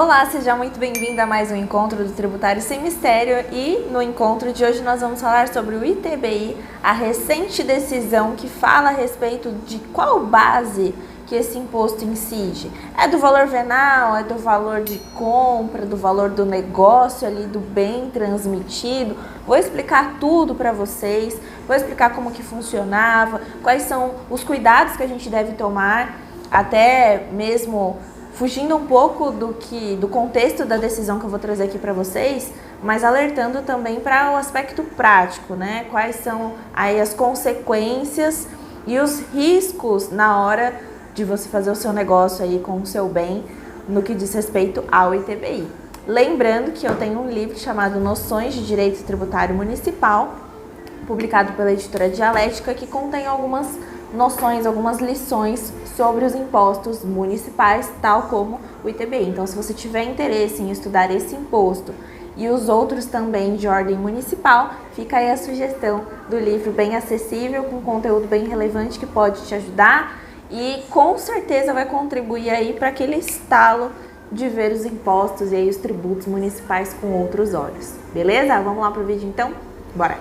Olá, seja muito bem-vindo a mais um encontro do Tributário Sem Mistério e no encontro de hoje nós vamos falar sobre o ITBI, a recente decisão que fala a respeito de qual base que esse imposto incide. É do valor venal, é do valor de compra, do valor do negócio ali, do bem transmitido. Vou explicar tudo para vocês, vou explicar como que funcionava, quais são os cuidados que a gente deve tomar, até mesmo fugindo um pouco do contexto da decisão que eu vou trazer aqui para vocês, mas alertando também para o aspecto prático, né? Quais são aí as consequências e os riscos na hora de você fazer o seu negócio aí com o seu bem no que diz respeito ao ITBI. Lembrando que eu tenho um livro chamado Noções de Direito Tributário Municipal, publicado pela editora Dialética, que contém algumas noções, algumas lições sobre os impostos municipais, tal como o ITBI. Então, se você tiver interesse em estudar esse imposto e os outros também de ordem municipal, fica aí a sugestão do livro bem acessível, com conteúdo bem relevante que pode te ajudar e com certeza vai contribuir aí para aquele estalo de ver os impostos e aí os tributos municipais com outros olhos. Beleza? Vamos lá pro vídeo então? Bora!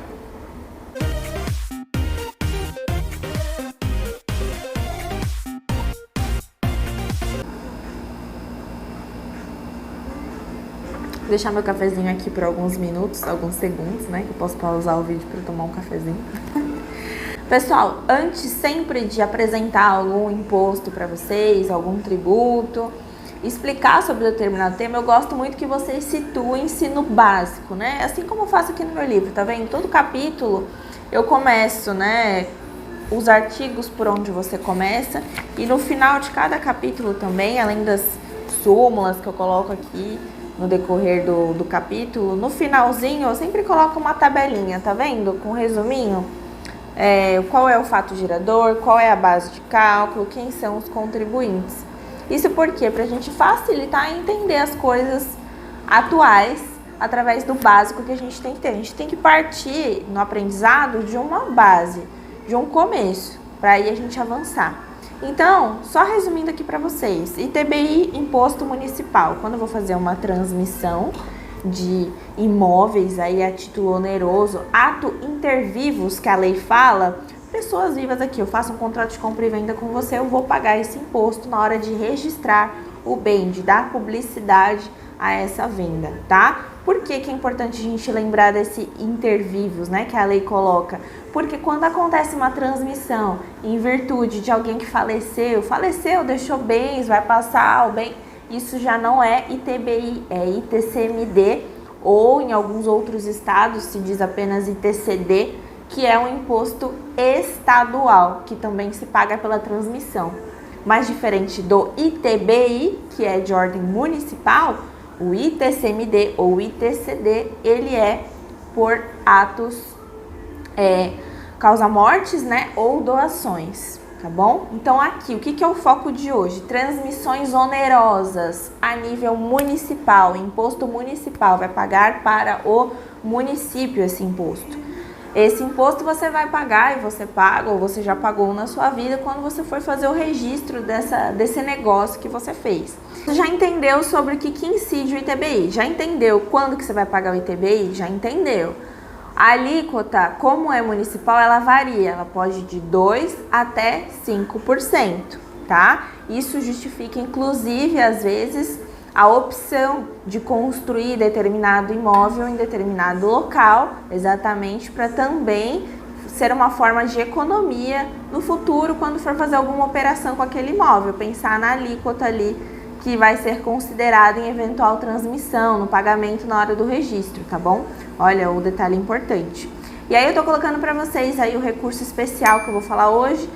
Vou deixar meu cafezinho aqui por alguns minutos, alguns segundos, né? Que eu posso pausar o vídeo para tomar um cafezinho. Pessoal, antes sempre de apresentar algum imposto para vocês, algum tributo, explicar sobre determinado tema, eu gosto muito que vocês situem-se no básico, né? Assim como eu faço aqui no meu livro, tá vendo? Todo capítulo eu começo, né? Os artigos por onde você começa e no final de cada capítulo também, além das súmulas que eu coloco aqui no decorrer do capítulo, no finalzinho eu sempre coloco uma tabelinha, tá vendo? Com um resuminho, qual é o fato gerador, qual é a base de cálculo, quem são os contribuintes. Isso porque para a gente facilitar e entender as coisas atuais através do básico que a gente tem que ter. A gente tem que partir no aprendizado de uma base, de um começo, para aí a gente avançar. Então, só resumindo aqui para vocês, ITBI, Imposto Municipal. Quando eu vou fazer uma transmissão de imóveis aí a título oneroso, ato inter vivos que a lei fala, pessoas vivas aqui, eu faço um contrato de compra e venda com você, eu vou pagar esse imposto na hora de registrar o bem, de dar publicidade a essa venda, tá? Por que que é importante a gente lembrar desse inter vivos, né, que a lei coloca? Porque quando acontece uma transmissão em virtude de alguém que faleceu, deixou bens, vai passar o bem, isso já não é ITBI, é ITCMD, ou em alguns outros estados se diz apenas ITCD, que é um imposto estadual, que também se paga pela transmissão. Mas diferente do ITBI, que é de ordem municipal, o ITCMD ou ITCD, ele é por atos, causa-mortes, né, ou doações, tá bom? Então aqui, o que é o foco de hoje? Transmissões onerosas a nível municipal, imposto municipal, vai pagar para o município esse imposto. Esse imposto você vai pagar e você paga ou você já pagou na sua vida quando você for fazer o registro desse negócio que você fez. Você já entendeu sobre o que incide o ITBI? Já entendeu quando que você vai pagar o ITBI? Já entendeu. A alíquota, como é municipal, ela varia, ela pode ir de 2% até 5%, tá? Isso justifica, inclusive, às vezes, a opção de construir determinado imóvel em determinado local, exatamente para também ser uma forma de economia no futuro, quando for fazer alguma operação com aquele imóvel, pensar na alíquota ali que vai ser considerada em eventual transmissão, no pagamento na hora do registro, tá bom? Olha o detalhe importante. E aí eu tô colocando para vocês aí o recurso especial que eu vou falar hoje,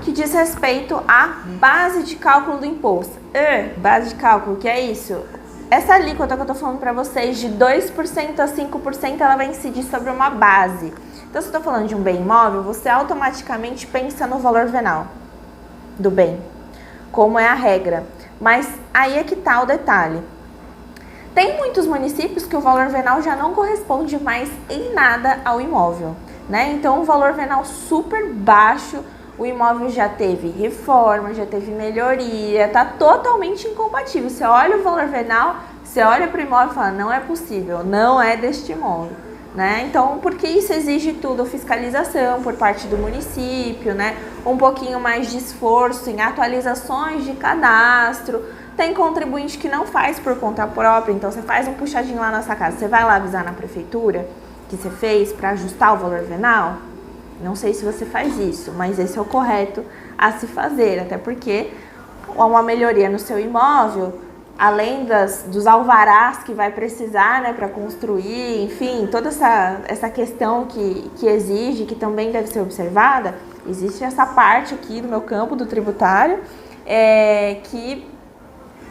que diz respeito à base de cálculo do imposto. Base de cálculo, que é isso? Essa alíquota que eu tô falando para vocês, de 2% a 5%, ela vai incidir sobre uma base. Então, se eu tô falando de um bem imóvel, você automaticamente pensa no valor venal do bem, como é a regra. Mas aí é que tá o detalhe. Tem muitos municípios que o valor venal já não corresponde mais em nada ao imóvel, né? Então, um valor venal super baixo, o imóvel já teve reforma, já teve melhoria, tá totalmente incompatível. Você olha o valor venal, você olha para o imóvel e fala, não é possível, não é deste imóvel. Né? Então, porque isso exige tudo, fiscalização por parte do município, né? Um pouquinho mais de esforço em atualizações de cadastro. Tem contribuinte que não faz por conta própria, então você faz um puxadinho lá na sua casa, você vai lá avisar na prefeitura que você fez para ajustar o valor venal? Não sei se você faz isso, mas esse é o correto a se fazer, até porque uma melhoria no seu imóvel, além dos alvarás que vai precisar, né, para construir, enfim, toda essa questão que exige, que também deve ser observada, existe essa parte aqui do meu campo do tributário, que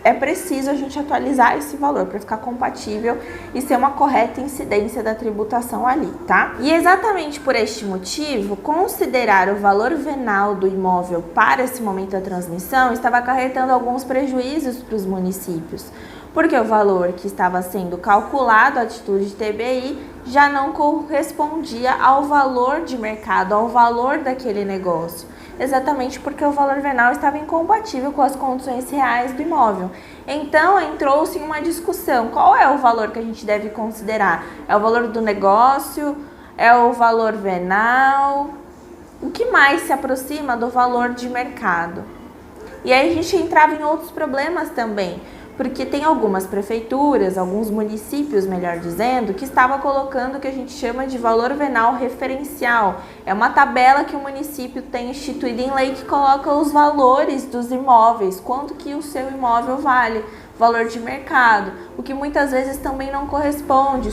é preciso a gente atualizar esse valor para ficar compatível e ser uma correta incidência da tributação ali, tá? E exatamente por este motivo, considerar o valor venal do imóvel para esse momento da transmissão estava acarretando alguns prejuízos para os municípios, porque o valor que estava sendo calculado à atitude de TBI já não correspondia ao valor de mercado, ao valor daquele negócio. Exatamente porque o valor venal estava incompatível com as condições reais do imóvel. Então, entrou-se em uma discussão. Qual é o valor que a gente deve considerar? É o valor do negócio? É o valor venal? O que mais se aproxima do valor de mercado? E aí a gente entrava em outros problemas também, porque tem algumas prefeituras, alguns municípios, melhor dizendo, que estavam colocando o que a gente chama de valor venal referencial. É uma tabela que o município tem instituído em lei que coloca os valores dos imóveis, quanto que o seu imóvel vale, valor de mercado, o que muitas vezes também não corresponde,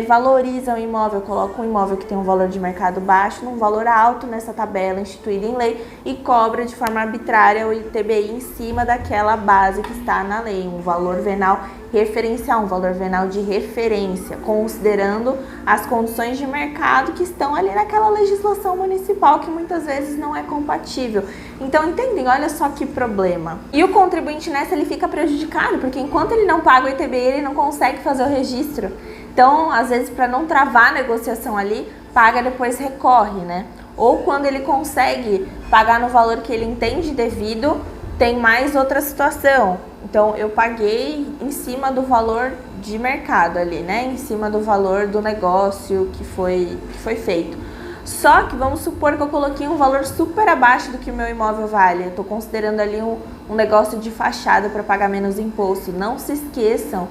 valoriza o imóvel, coloca um imóvel que tem um valor de mercado baixo num valor alto nessa tabela instituída em lei e cobra de forma arbitrária o ITBI em cima daquela base que está na lei, um valor venal referencial, um valor venal de referência, considerando as condições de mercado que estão ali naquela legislação municipal que muitas vezes não é compatível. Então, entendem? Olha só que problema. E o contribuinte nessa, ele fica prejudicado, porque enquanto ele não paga o ITBI, ele não consegue fazer o registro. Então, às vezes, para não travar a negociação ali, paga, depois recorre, né? Ou quando ele consegue pagar no valor que ele entende devido, tem mais outra situação. Então, eu paguei em cima do valor de mercado ali, né? Em cima do valor do negócio que foi feito. Só que vamos supor que eu coloquei um valor super abaixo do que o meu imóvel vale. Eu estou considerando ali um negócio de fachada para pagar menos imposto. Não se esqueçam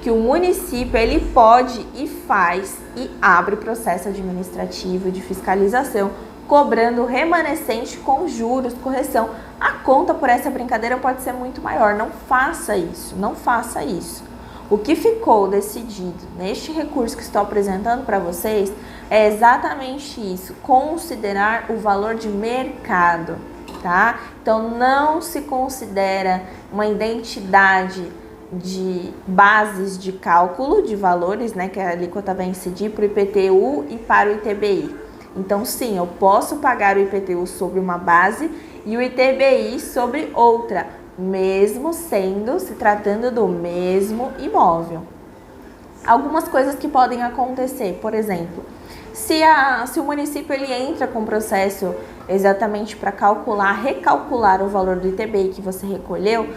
que o município, ele pode e faz e abre processo administrativo de fiscalização, cobrando remanescente com juros, correção. A conta por essa brincadeira pode ser muito maior. Não faça isso, não faça isso. O que ficou decidido neste recurso que estou apresentando para vocês é exatamente isso, considerar o valor de mercado, tá? Então, não se considera uma identidade de bases de cálculo de valores, né, que a alíquota vai incidir para o IPTU e para o ITBI. Então, sim, eu posso pagar o IPTU sobre uma base e o ITBI sobre outra, mesmo se tratando do mesmo imóvel. Algumas coisas que podem acontecer, por exemplo, se o município ele entra com processo exatamente para recalcular o valor do ITBI que você recolheu,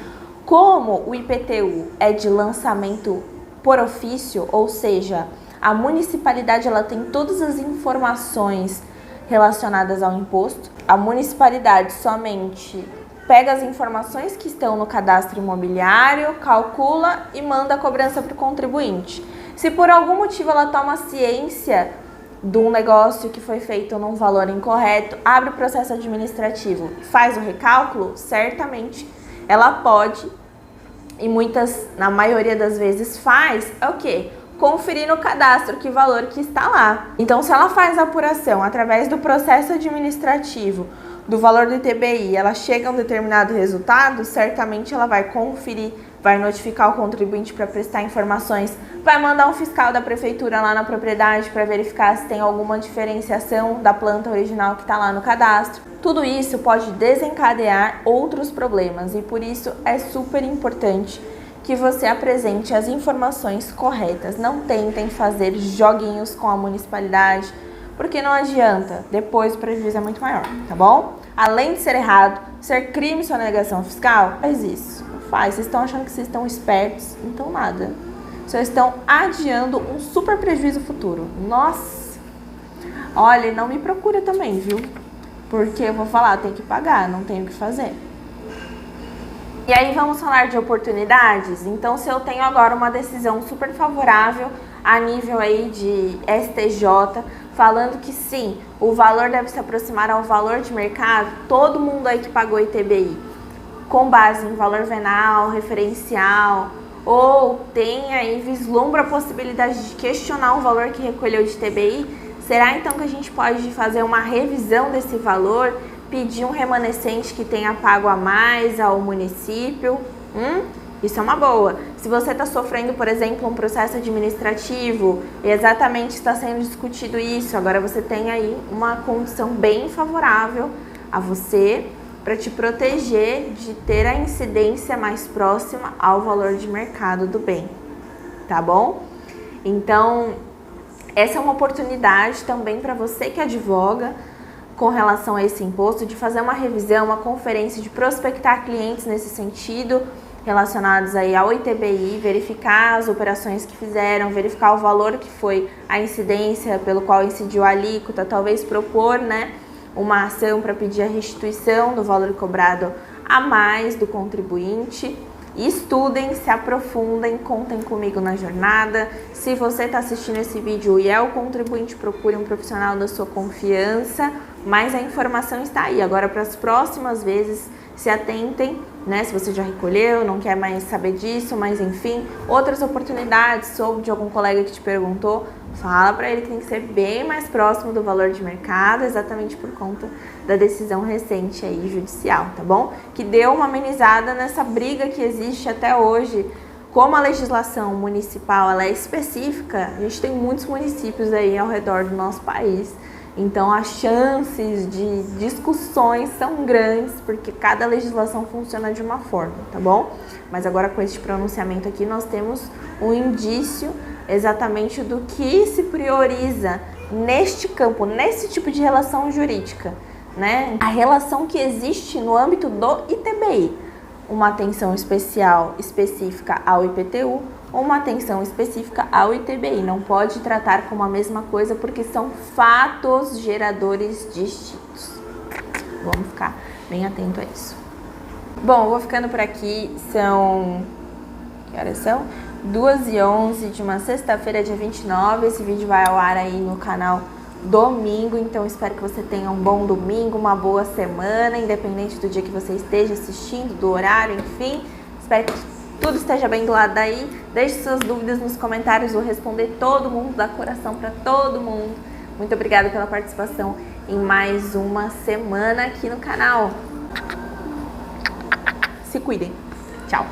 como o IPTU é de lançamento por ofício, ou seja, a municipalidade ela tem todas as informações relacionadas ao imposto, a municipalidade somente pega as informações que estão no cadastro imobiliário, calcula e manda a cobrança para o contribuinte. Se por algum motivo ela toma ciência de um negócio que foi feito num valor incorreto, abre o processo administrativo, faz o recálculo, certamente ela pode, e na maioria das vezes faz, é o quê? Conferir no cadastro que valor que está lá. Então, se ela faz a apuração através do processo administrativo do valor do ITBI, ela chega a um determinado resultado, certamente ela vai conferir, vai notificar o contribuinte para prestar informações, vai mandar um fiscal da prefeitura lá na propriedade para verificar se tem alguma diferenciação da planta original que está lá no cadastro. Tudo isso pode desencadear outros problemas e por isso é super importante que você apresente as informações corretas. Não tentem fazer joguinhos com a municipalidade, Porque não adianta, depois o prejuízo é muito maior, tá bom? Além de ser errado, ser crime sonegação fiscal, faz isso. Faz. Vocês estão achando que vocês estão espertos? Então nada. Vocês estão adiando um super prejuízo futuro. Nossa! Olha, não me procura também, viu? Porque eu vou falar, tem que pagar, não tenho o que fazer. E aí vamos falar de oportunidades? Então, se eu tenho agora uma decisão super favorável a nível aí de STJ, falando que sim, o valor deve se aproximar ao valor de mercado, todo mundo aí que pagou ITBI, com base em valor venal, referencial, ou tem aí, vislumbra a possibilidade de questionar o valor que recolheu de ITBI, será então que a gente pode fazer uma revisão desse valor, pedir um remanescente que tenha pago a mais ao município? Isso é uma boa. Se você está sofrendo, por exemplo, um processo administrativo, e exatamente está sendo discutido isso, agora você tem aí uma condição bem favorável a você para te proteger de ter a incidência mais próxima ao valor de mercado do bem, tá bom? Então, essa é uma oportunidade também para você que advoga com relação a esse imposto, de fazer uma revisão, uma conferência, de prospectar clientes nesse sentido, relacionados aí ao ITBI, verificar as operações que fizeram, verificar o valor que foi a incidência pelo qual incidiu a alíquota, talvez propor, né, uma ação para pedir a restituição do valor cobrado a mais do contribuinte. Estudem, se aprofundem, contem comigo na jornada. Se você está assistindo esse vídeo e é o contribuinte, procure um profissional da sua confiança, mas a informação está aí. Agora, para as próximas vezes, se atentem, né? Se você já recolheu, não quer mais saber disso, mas enfim, outras oportunidades, soube de algum colega que te perguntou, fala para ele que tem que ser bem mais próximo do valor de mercado, exatamente por conta da decisão recente aí judicial, tá bom? Que deu uma amenizada nessa briga que existe até hoje. Como a legislação municipal ela é específica, a gente tem muitos municípios aí ao redor do nosso país. Então, as chances de discussões são grandes, porque cada legislação funciona de uma forma, tá bom? Mas agora, com este pronunciamento aqui, nós temos um indício exatamente do que se prioriza neste campo, nesse tipo de relação jurídica, né? A relação que existe no âmbito do ITBI, uma atenção especial específica ao IPTU, uma atenção específica ao ITBI. Não pode tratar como a mesma coisa porque são fatos geradores distintos. Vamos ficar bem atento a isso. Bom, eu vou ficando por aqui. Que horas são? 2h11 de uma sexta-feira, dia 29. Esse vídeo vai ao ar aí no canal domingo, então espero que você tenha um bom domingo, uma boa semana, independente do dia que você esteja assistindo, do horário, enfim. Espero que tudo esteja bem do lado daí. Deixe suas dúvidas nos comentários, vou responder todo mundo, dar coração para todo mundo. Muito obrigada pela participação em mais uma semana aqui no canal. Se cuidem. Tchau.